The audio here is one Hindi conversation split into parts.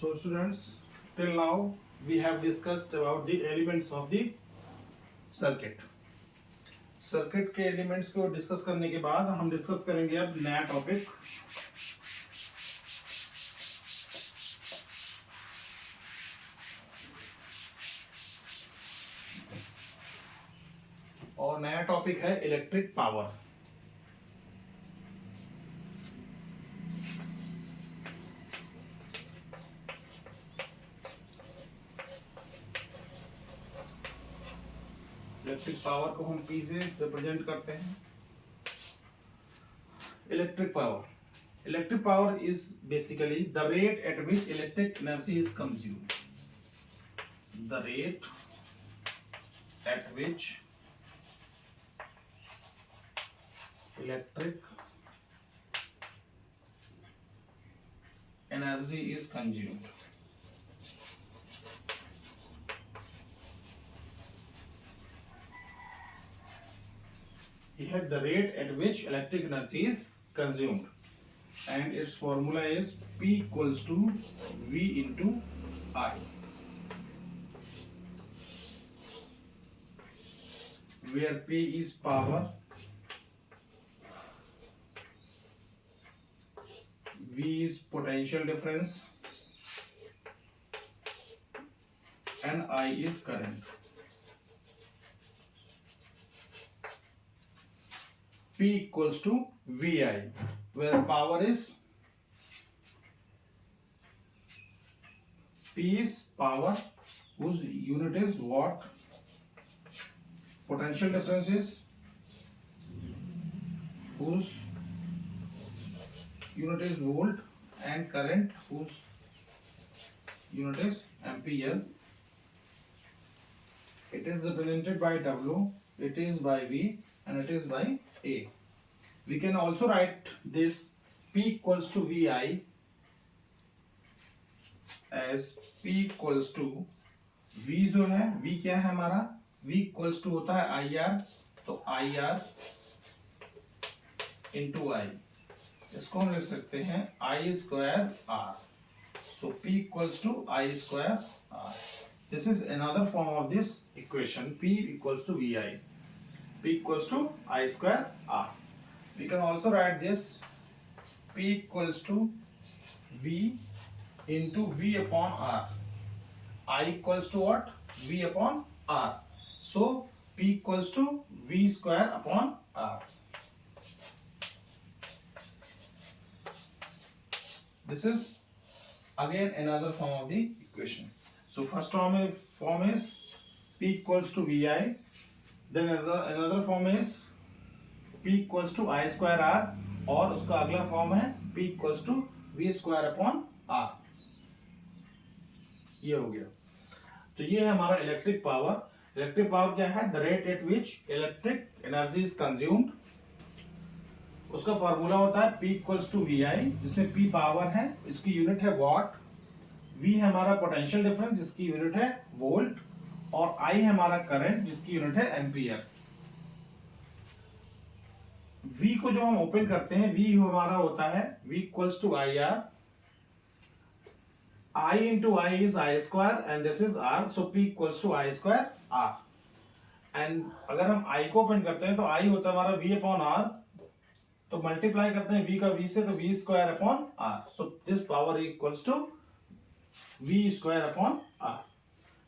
So students, till now we have discussed about the elements of the circuit. Circuit के एलिमेंट्स को डिस्कस करने के बाद हम डिस्कस करेंगे अब नया टॉपिक, और नया टॉपिक है इलेक्ट्रिक पावर। इलेक्ट्रिक पावर को हम P से रिप्रेजेंट करते हैं। Electric power is basically the rate at which electric energy is consumed. The rate at which electric energy is consumed. Here the rate at which electric energy is consumed, and its formula is P equals to V into I, where P is power, V is potential difference, and I is current. P equals to VI, where power is P is power, whose unit is watt, potential difference is whose unit is volt, and current whose unit is ampere. It is represented by W, it is by V, and it is by A. We can also write this P equals to VI as P equals to V जो है, V क्या है हमारा, V equals to होता है IR, तो IR into I, इसको हम लिख सकते हैं I square R. So P equals to I square R. This is another form of this equation, P equals to VI. P equals to I square R. We can also write this P equals to V into V upon R. I equals to what? V upon R. So P equals to V square upon R. This is again another form of the equation. So first form is P equals to VI. Then another form is P equals to I square R, और उसका अगला फॉर्म है P equals to V square upon R. ये हो गया। तो ये है हमारा इलेक्ट्रिक पावर। इलेक्ट्रिक पावर क्या है? The rate at which electric energy is consumed. उसका फॉर्मूला होता है P equals to VI, जिसमें P पावर है, इसकी यूनिट है वॉट, V है हमारा पोटेंशियल डिफरेंस, जिसकी यूनिट है वोल्ट, और I है हमारा करंट, जिसकी यूनिट है एम्पियर। V को जब हम ओपन करते हैं, V हमारा होता है V equals to IR, I into I is I square and this is R, so P equals to I square R. And अगर हम I को ओपन करते हैं तो I होता है हमारा V upon R, तो मल्टीप्लाई करते हैं V का V से, तो V square upon R, so this power equals to V square upon R.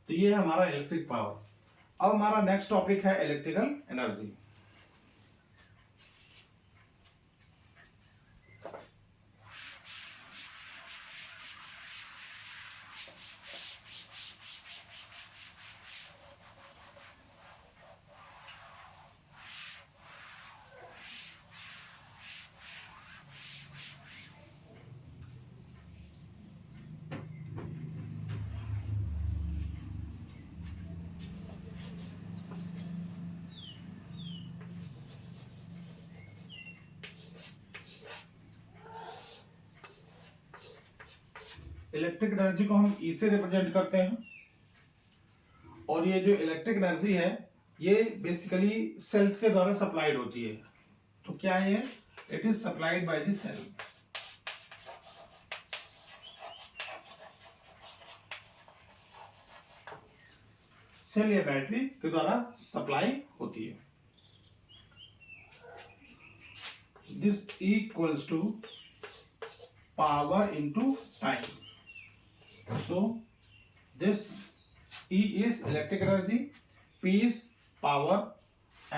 तो ये है हमारा इलेक्ट्रिक पावर। अब हमारा नेक्स्ट टॉपिक है इलेक्ट्रिकल एनर्जी। इलेक्ट्रिक एनर्जी को हम E से रिप्रेजेंट करते हैं, और ये जो इलेक्ट्रिक एनर्जी है ये बेसिकली सेल्स के द्वारा सप्लाइड होती है। तो क्या है? It is supplied by the cell. Cell या बैटरी के द्वारा सप्लाई होती है। This equals to power into time. So this E is electric energy, P is power,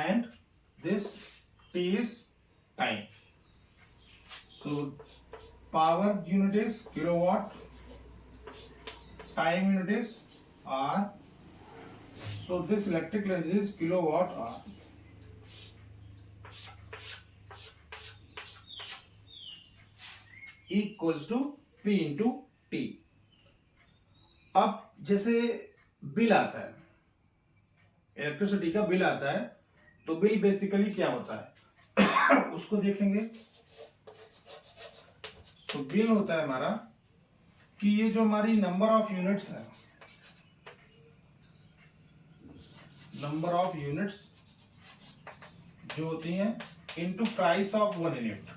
and this T is time. So power unit is kilowatt, time unit is hour. So this electric energy is kilowatt hour. Equals to P into T. अब जैसे बिल आता है, इलेक्ट्रिसिटी का बिल आता है, तो बिल बेसिकली क्या होता है उसको देखेंगे। सो बिल होता है हमारा कि ये जो हमारी नंबर ऑफ यूनिट्स है, नंबर ऑफ यूनिट्स जो होती हैं into price of one unit.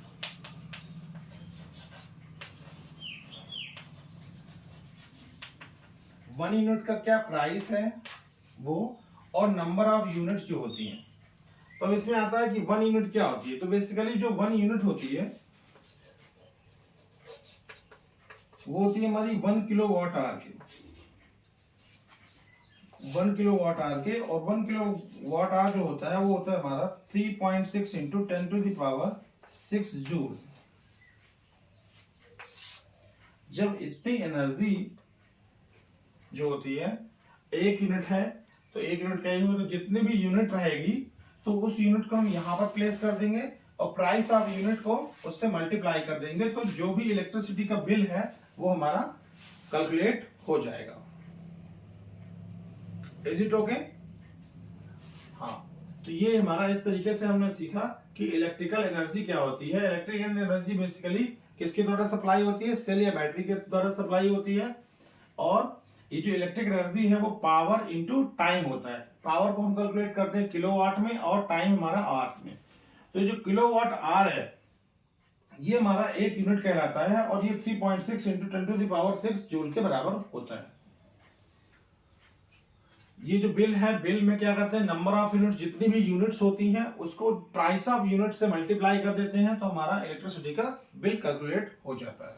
One unit का क्या प्राइस है वो, और नंबर ऑफ यूनिट्स जो होती हैं। तो अब इसमें आता है कि वन यूनिट क्या होती है। तो बेसिकली जो वन यूनिट होती है वो होती है हमारी 1 किलोवाट आवर की, 1 किलोवाट आवर के। और 1 किलोवाट आवर जो होता है वो होता है हमारा 3.6 इंटू 10⁻6 जूल। जब इतनी एनर्जी जो होती है, एक यूनिट है तो एक यूनिट का ही हो, तो जितनी भी यूनिट रहेगी तो उस यूनिट को हम यहाँ पर प्लेस कर देंगे और प्राइस ऑफ यूनिट को उससे मल्टीप्लाई कर देंगे। तो जो भी इलेक्ट्रिसिटी का बिल है वो हमारा कैलकुलेट हो जाएगा। Is it okay? हाँ, तो ये हमारा इस तरीके से हमने सीखा कि इलेक्ट्रिकल एनर्जी क्या होती है। इलेक्ट्रिकल एनर्जी बेसिकली किसके द्वारा सप्लाई होती है? सेल या बैटरी के द्वारा सप्लाई होती है। और ये जो इलेक्ट्रिक एनर्जी है वो पावर इंटू टाइम होता है। पावर को हम कैलकुलेट करते हैं किलोवाट में और टाइम हमारा आवर्स में। तो जो किलोवाट आवर है ये हमारा एक यूनिट कहलाता है और ये 3.6 इंटू 10⁻6 जूल के बराबर होता है। ये जो बिल है, बिल में क्या करते हैं, नंबर ऑफ यूनिट, जितनी भी यूनिट्स होती हैं उसको प्राइस ऑफ यूनिट से मल्टीप्लाई कर देते हैं, तो हमारा इलेक्ट्रिसिटी का बिल कैलकुलेट हो जाता है।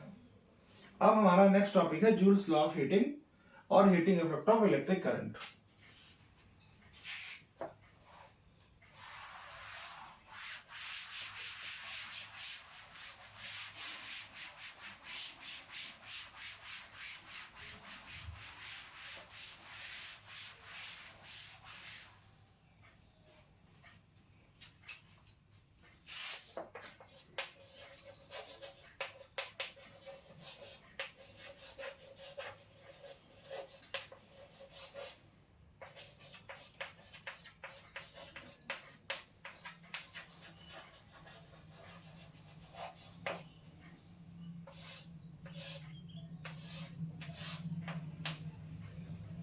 अब हमारा नेक्स्ट टॉपिक है जूल्स लॉ ऑफ हीटिंग और heating effect of electric current.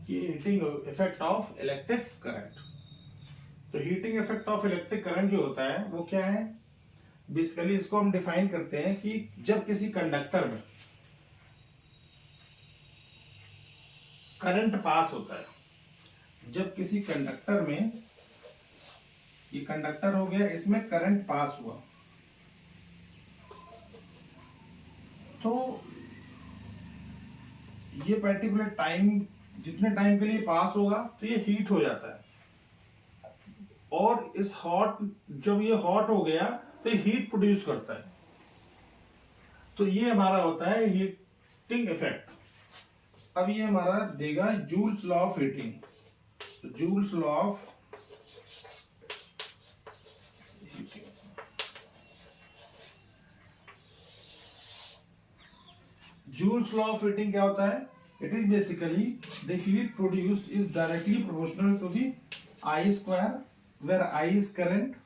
ये heating effect of electric current. तो heating effect of electric current जो होता है वो क्या है? बेसिकली इसको हम डिफाइन करते हैं कि जब किसी कंडक्टर में करंट पास होता है, जब किसी कंडक्टर में, ये कंडक्टर हो गया, इसमें करंट पास हुआ, तो ये पर्टिकुलर टाइम, जितने टाइम के लिए पास होगा तो ये हीट हो जाता है। और इस हॉट, जब ये हॉट हो गया तो हीट प्रोड्यूस करता है। तो ये हमारा होता है हीटिंग इफेक्ट। अब ये हमारा देगा जूल्स लॉ ऑफ हीटिंग। तो joules law of heating, joules law of heating क्या होता है? It is basically the heat produced is directly proportional to the I square, where I is current.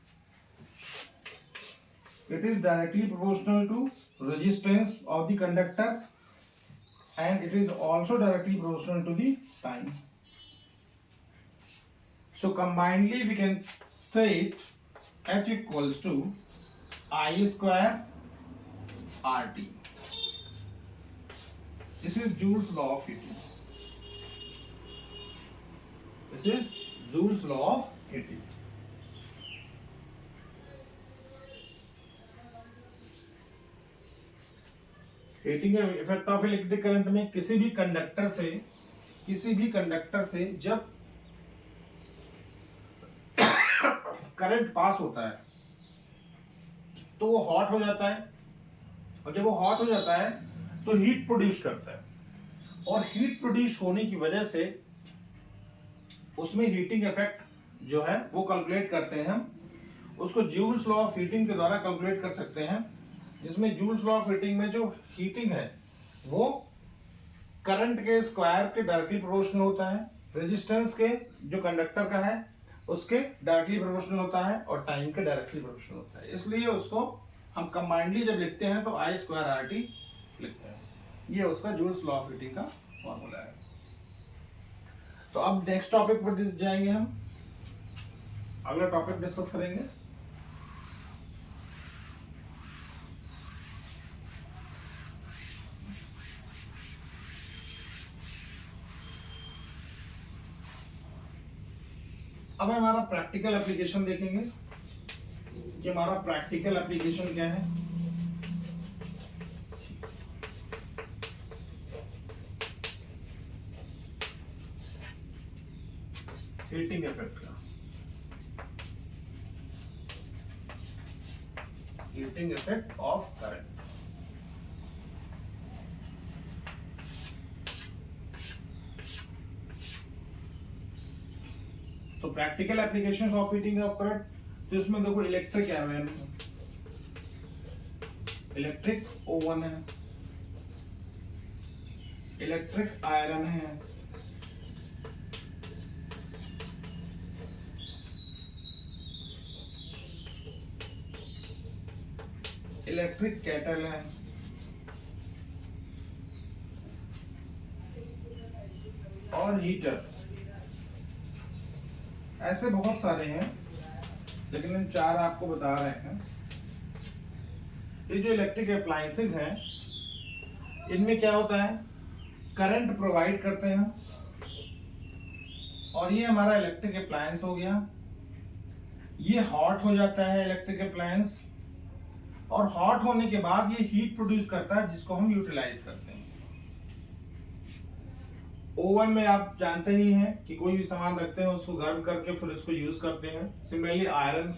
It is directly proportional to resistance of the conductor, and it is also directly proportional to the time. So combinedly we can say it H equals to I square RT. This is Joule's law of heating. This is joules law of heating. Heating effect of electric current में किसी भी कंडक्टर से जब करंट पास होता है तो वो हॉट हो जाता है, और जब वो हॉट हो जाता है तो हीट प्रोड्यूस करता है, और हीट प्रोड्यूस होने की वजह से उसमें हीटिंग इफेक्ट जो है वो कैलकुलेट करते हैं हम, उसको जूल्स लॉ ऑफ हीटिंग के द्वारा कैलकुलेट कर सकते हैं, जिसमें जूल्स लॉ ऑफ हीटिंग में जो हीटिंग है वो करंट के स्क्वायर के डायरेक्टली प्रोपोर्शनल होता है, रेजिस्टेंस के जो कंडक्टर का है उसके डायरेक्टली प्रोपोर्शनल होता है, और टाइम के डायरेक्टली प्रोपोर्शनल होता है। इसलिए उसको हम कंबाइंडली जब लिखते हैं तो आई स्क्वायर आर टी लिखते हैं। ये उसका जूल्स लॉ ऑफ हीटिंग का फॉर्मूला है। तो अब नेक्स्ट टॉपिक पर जाएंगे, हम अगला टॉपिक डिस्कस करेंगे। अब हमारा प्रैक्टिकल एप्लीकेशन देखेंगे कि हमारा प्रैक्टिकल एप्लीकेशन क्या है। हीटिंग इफेक्ट का, हीटिंग इफेक्ट ऑफ करंट। तो practical applications of heating of current, तो इसमें देखो इलेक्ट्रिक ओवन है, इलेक्ट्रिक ओवन है, इलेक्ट्रिक आयरन है, इलेक्ट्रिक केटल है, और हीटर। ऐसे बहुत सारे हैं, लेकिन हम चार आपको बता रहे हैं। ये जो इलेक्ट्रिक अप्लायंसेस हैं, इनमें क्या होता है, करंट प्रोवाइड करते हैं, और ये हमारा इलेक्ट्रिक अप्लायंस हो गया। ये हॉट हो जाता है इलेक्ट्रिक अप्लायंस, और हॉट होने के बाद ये हीट प्रोड्यूस करता है, जिसको हम यूटिलाइज करते हैं। ओवन में आप जानते ही हैं कि कोई भी सामान रखते हैं उसको गर्म करके फिर उसको यूज करते हैं। सिमिलरली आयरन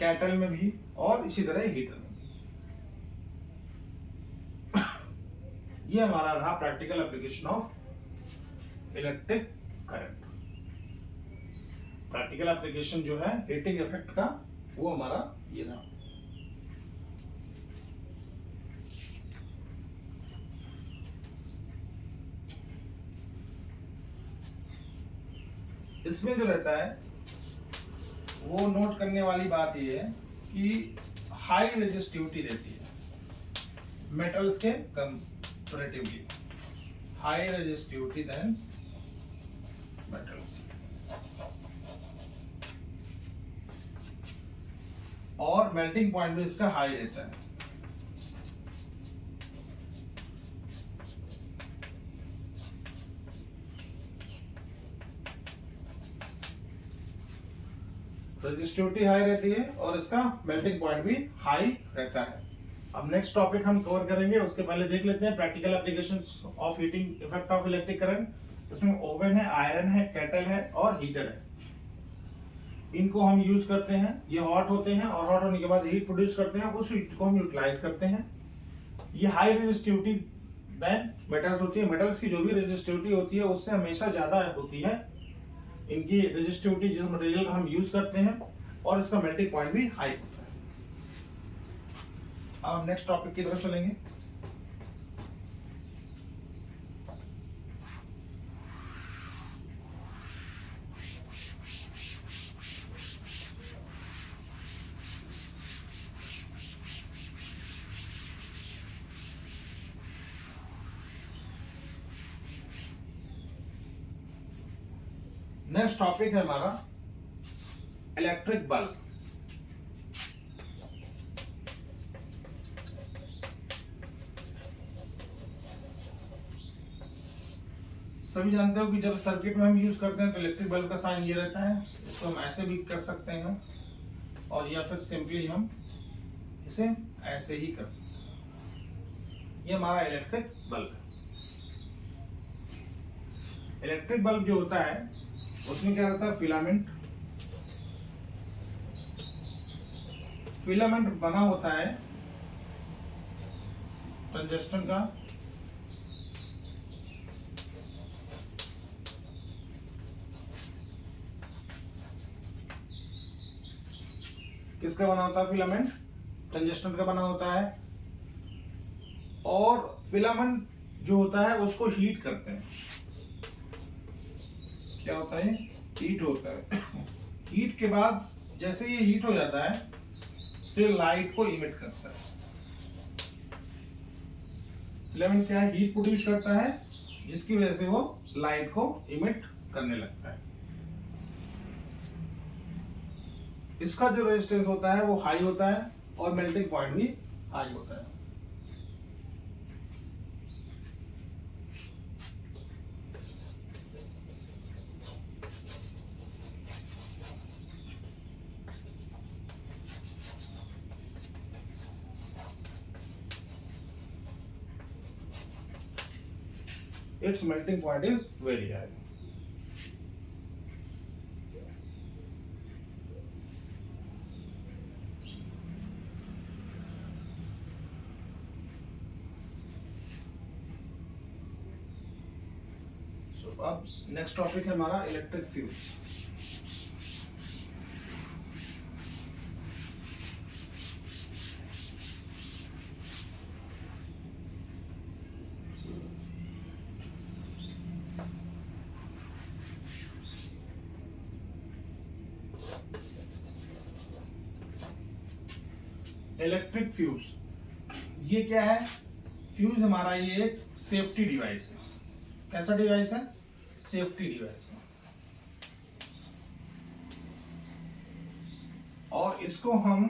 केटल में भी, और इसी तरह हीटर में भी। ये हमारा रहा practical application of electric current. Practical application जो है हीटिंग इफेक्ट का, वो हमारा ये था। इसमें जो रहता है वो नोट करने वाली बात ये है कि हाई रेजिस्टिविटी रहती है मेटल्स के comparatively, high resistivity than metals, और मेल्टिंग पॉइंट भी इसका हाई रहता है। रेजिस्टिविटी हाई रहती है और इसका मेल्टिंग पॉइंट भी हाई रहता है। अब नेक्स्ट टॉपिक हम कवर करेंगे, उसके पहले देख लेते हैं practical applications of heating effect of electric current. इसमें ओवन है, आयरन है, केटल है और हीटर है। इनको हम यूज करते हैं, ये हॉट होते हैं और हॉट होने के बाद हीट प्रोड्यूस करते हैं, उस हीट को हम यूटिलाइज करते हैं। ये हाई रेजिस्टिविटी देन मेटल्स होती है। मेटल्स की जो भी रेजिस्टिविटी होती है उससे हमेशा ज्यादा होती है इनकी रेजिस्टिविटी जिस मटेरियल का हम यूज करते हैं, और इसका मेल्टिंग पॉइंट भी हाई होता है। अब हम नेक्स्ट टॉपिक की तरफ चलेंगे। नेक्स्ट टॉपिक है हमारा इलेक्ट्रिक बल्ब। सभी जानते हो कि जब सर्किट में हम यूज करते हैं तो इलेक्ट्रिक बल्ब का साइन ये रहता है। इसको हम ऐसे भी कर सकते हैं और या फिर सिंपली हम इसे ऐसे ही कर सकते हैं। ये हमारा इलेक्ट्रिक बल्ब है। इलेक्ट्रिक बल्ब जो होता है उसमें क्या रहता है, फिलामेंट। फिलामेंट बना होता है टंगस्टन का, किसका बना होता है, फिलामेंट टंगस्टन का बना होता है। और फिलामेंट जो होता है उसको हीट करते हैं। क्या होता है, हीट होता है। हीट के बाद जैसे ये हीट हो जाता है तो ये लाइट को इमिट करता है। फिलामेंट क्या है, हीट प्रोड्यूस करता है जिसकी वजह से वो लाइट को इमिट करने लगता है। इसका जो रेजिस्टेंस होता है वो हाई होता है और मेल्टिंग पॉइंट भी हाई होता है। Its melting point is very high. So अब नेक्स्ट टॉपिक है हमारा इलेक्ट्रिक फ्यूज। इलेक्ट्रिक फ्यूज ये क्या है, फ्यूज हमारा ये एक सेफ्टी डिवाइस है। कैसा डिवाइस है, सेफ्टी डिवाइस है। और इसको हम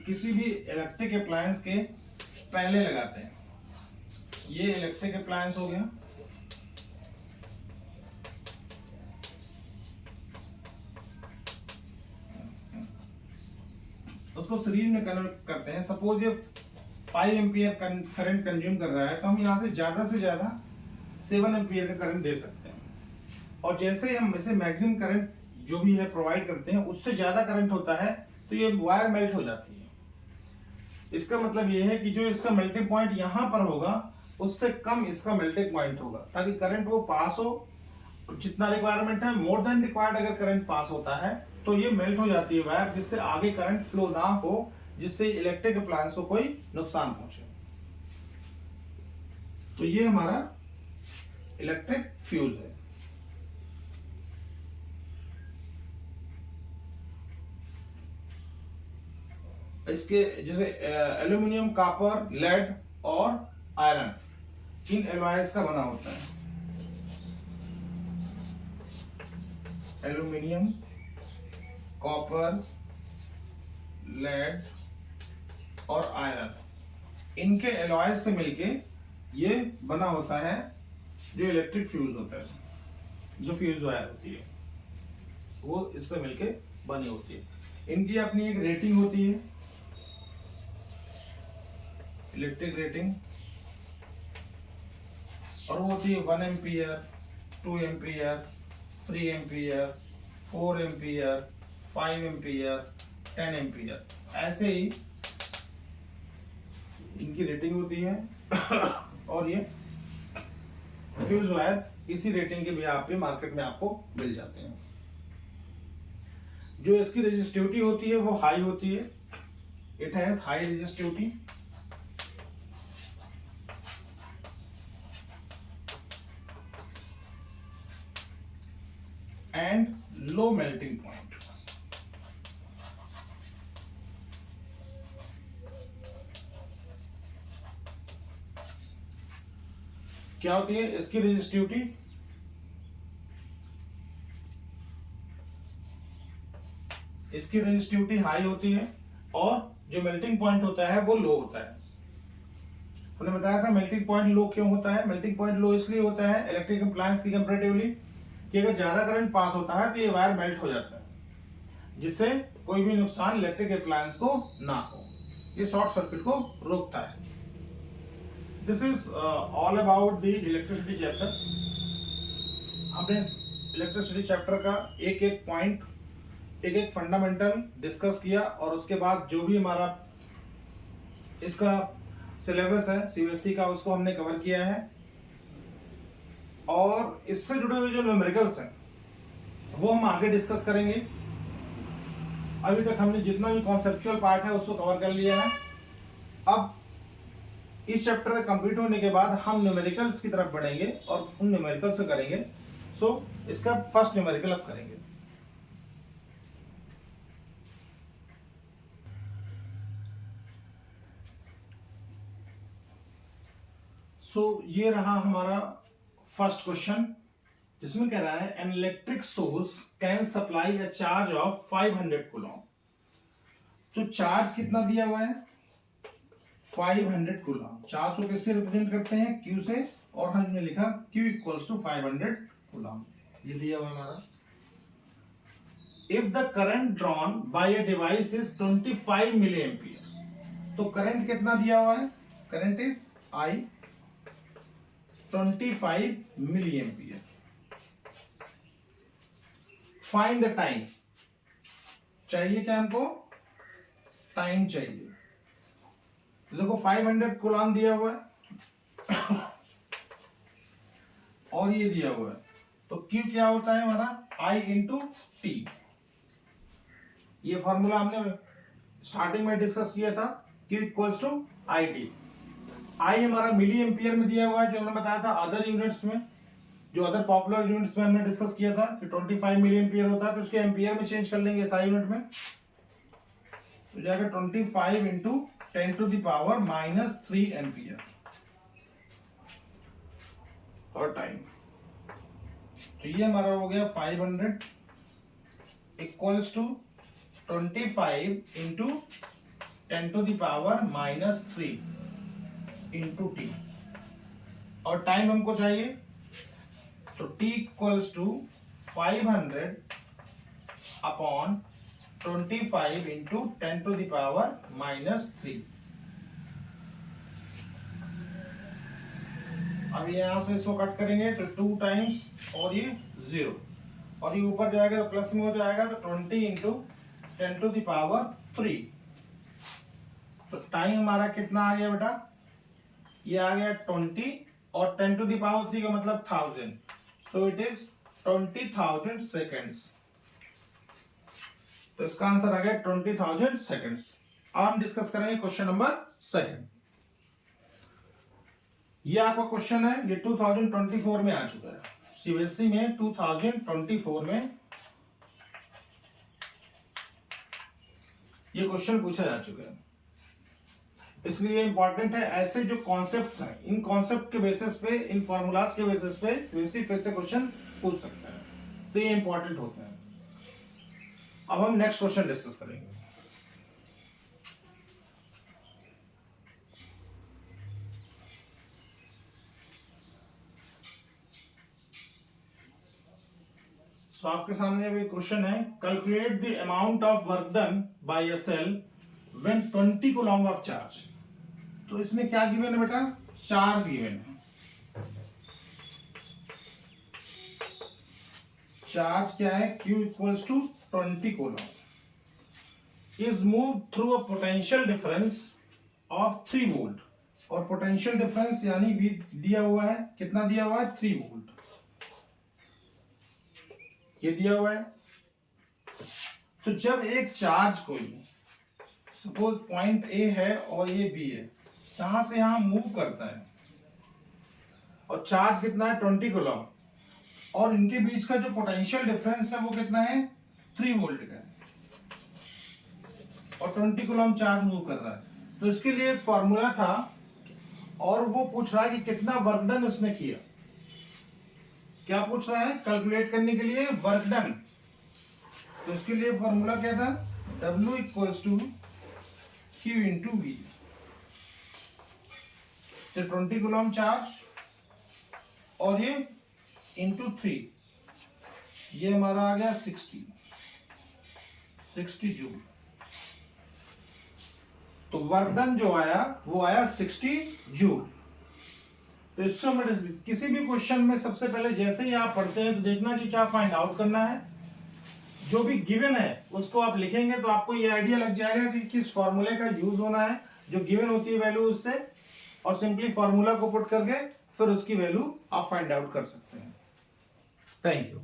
किसी भी इलेक्ट्रिक अप्लायंस के पहले लगाते हैं। ये इलेक्ट्रिक अप्लायंस हो गया, उसको सीरीज में कनेक्ट करते हैं। सपोज ये 5 एम्पियर करंट कंज्यूम कर रहा है तो हम यहाँ से ज्यादा 7 एम्पियर का करंट दे सकते हैं। और जैसे हम इसे मैक्सिमम करंट जो भी है प्रोवाइड करते हैं उससे ज्यादा करंट होता है तो ये वायर मेल्ट हो जाती है। इसका मतलब ये है कि जो इसका मेल्टिंग पॉइंट यहाँ पर होगा उससे कम इसका मेल्टिंग पॉइंट होगा, ताकि करंट वो पास हो जितना रिक्वायरमेंट है। मोर देन रिक्वायर्ड अगर करंट पास होता है तो ये मेल्ट हो जाती है वायर, जिससे आगे करंट फ्लो ना हो, जिससे इलेक्ट्रिक अप्लायंस को कोई नुकसान पहुंचे। तो ये हमारा इलेक्ट्रिक फ्यूज है। इसके जैसे एल्यूमिनियम, कॉपर, लेड और आयरन, इन एलॉयज का बना होता है। एल्यूमिनियम, कॉपर, लेड और आयरन, इनके एलॉयज से मिलके ये बना होता है जो इलेक्ट्रिक फ्यूज होता है। जो फ्यूज वायर होती है वो इससे मिलके बनी होती है। इनकी अपनी एक रेटिंग होती है, इलेक्ट्रिक रेटिंग, और वो होती है 1 ampere, 2 ampere, 3 ampere, 4 ampere, 5 ampere, 10 ampere, ऐसे ही इनकी रेटिंग होती है। और ये फ्यूज वायर इसी रेटिंग के बिहाफ पे मार्केट में आपको मिल जाते हैं। जो इसकी रेजिस्टिविटी होती है वो हाई होती है। It has high resistivity and low melting point. क्या होती है इसकी रेजिस्टिविटी, इसकी रेजिस्टिविटी हाई होती है और जो मेल्टिंग पॉइंट होता है वो लो होता है। हमने बताया था मेल्टिंग पॉइंट लो क्यों होता है। मेल्टिंग पॉइंट लो इसलिए होता है इलेक्ट्रिक अप्लायंस की कंपैरेटिवली कि अगर ज्यादा करंट पास होता है तो ये वायर मेल्ट हो जाता है, जिससे कोई भी नुकसान इलेक्ट्रिक अप्लायंस को ना हो। ये शॉर्ट सर्किट को रोकता है। This is all about the electricity chapter. हमने इस इलेक्ट्रिसिटी चैप्टर का एक एक पॉइंट, एक एक फंडामेंटल डिस्कस किया, और उसके बाद जो भी हमारा इसका सिलेबस है सीबीएसई का उसको हमने कवर किया है, और इससे जुड़े हुए जो न्यूमेरिकल्स हैं वो हम आगे डिस्कस करेंगे। अभी तक हमने जितना भी कॉन्सेप्चुअल पार्ट है उसको कवर कर लिया है। अब इस चैप्टर कंप्लीट होने के बाद हम न्यूमेरिकल्स की तरफ बढ़ेंगे और उन न्यूमेरिकल्स से करेंगे। सो इसका फर्स्ट न्यूमेरिकल अब करेंगे। ये रहा हमारा फर्स्ट क्वेश्चन, जिसमें कह रहा है an electric source can supply a charge of 500 coulomb. तो चार्ज कितना दिया हुआ है? 500 कूलम। चार्ज को किससे रिप्रेजेंट करते हैं? Q से, और हमने लिखा Q इक्वल्स टू 500 कूलम। ये दिया हुआ हमारा। If the current drawn by a device is 25 milli ampere. तो करंट कितना दिया हुआ है? Current is I 25 milli ampere. Find the time. चाहिए क्या हमको? टाइम चाहिए। देखो 500 कूलम दिया हुआ है और ये दिया हुआ है, तो Q क्या होता है हमारा? I into T. ये फॉर्मूला हमने स्टार्टिंग में डिस्कस किया था, Q equals to I T. I हमारा मिली एम्पियर में दिया हुआ है, जो हमने बताया था अदर यूनिट्स में, जो अदर पॉपुलर यूनिट्स में हमने डिस्कस किया था कि 25 मिली एम्पियर होता है, तो उसके एम्पियर में चेंज कर लेंगे SI यूनिट में। तो जाएगा 25 into 10 to the power -3 ampere. और टाइम, तो ये हमारा हो गया 500 equals to 25 into 10 to the power -3 into t. और टाइम हमको चाहिए, तो t equals to 500 upon 25 into 10 to the power -3। अब यहां से इसको कट करेंगे तो 2 टाइम्स और ये 0, और ये ऊपर जाएगा तो प्लस में हो जाएगा, तो 20 इंटू 10 टू द पावर 3। तो टाइम हमारा कितना आ गया बेटा? ये आ गया 20, और 10 टू द पावर 3 का मतलब 1000, सो इट इज 20,000 सेकेंड्स। तो इसका आंसर आ गया 20,000 सेकेंड्स। अब हम डिस्कस करेंगे क्वेश्चन नंबर 2। ये आपका क्वेश्चन है, ये 2024 में आ चुका है सीबीएसई में। 2024 में ये क्वेश्चन पूछा जा चुका है, इसलिए इंपॉर्टेंट है। ऐसे जो कॉन्सेप्ट्स हैं, इन कॉन्सेप्ट के बेसिस पे, इन फॉर्मूलाज के बेसिस पे सीबीएसई फिर से क्वेश्चन पूछ सकता है, तो ये इंपॉर्टेंट होते हैं। अब हम नेक्स्ट क्वेश्चन डिस्कस करेंगे। आपके सामने अभी क्वेश्चन है, calculate the amount of work done by a cell when 20 coulomb of charge. तो इसमें क्या गिवन है बेटा? चार्ज गिवन है। चार्ज क्या है? Q equals to 20 coulomb is move through a potential difference of 3 volt. और पोटेंशियल डिफरेंस यानी V दिया हुआ है, कितना दिया हुआ है? 3 वोल्ट। ये दिया हुआ है। तो जब एक चार्ज कोई, सपोज पॉइंट A है और ये B है, यहां से यहां मूव करता है, और चार्ज कितना है? 20 कूलम, और इनके बीच का जो पोटेंशियल डिफरेंस है वो कितना है? 3 वोल्ट का है, और 20 कूलम चार्ज मूव कर रहा है। तो इसके लिए एक फॉर्मूला था, और वो पूछ रहा है कि कितना वर्क डन उसने किया। क्या पूछ रहा है? कैलकुलेट करने के लिए वर्क डन। तो इसके लिए फॉर्मूला क्या था? W equals to Q into V. तो 20 कूलम चार्ज और ये इंटू 3, ये हमारा आ गया 60 जूल। तो वर्क डन जो आया वो आया 60 जूल। तो इसमें किसी भी क्वेश्चन में सबसे पहले जैसे ही आप पढ़ते हैं तो देखना कि क्या फाइंड आउट करना है। जो भी गिवन है उसको आप लिखेंगे तो आपको ये आइडिया लग जाएगा कि किस फॉर्मूले का यूज होना है, जो गिवन होती है वैल्यू उससे, और सिंपली फॉर्मूला को पुट करके फिर उसकी वैल्यू आप फाइंड आउट कर सकते हैं। Thank you.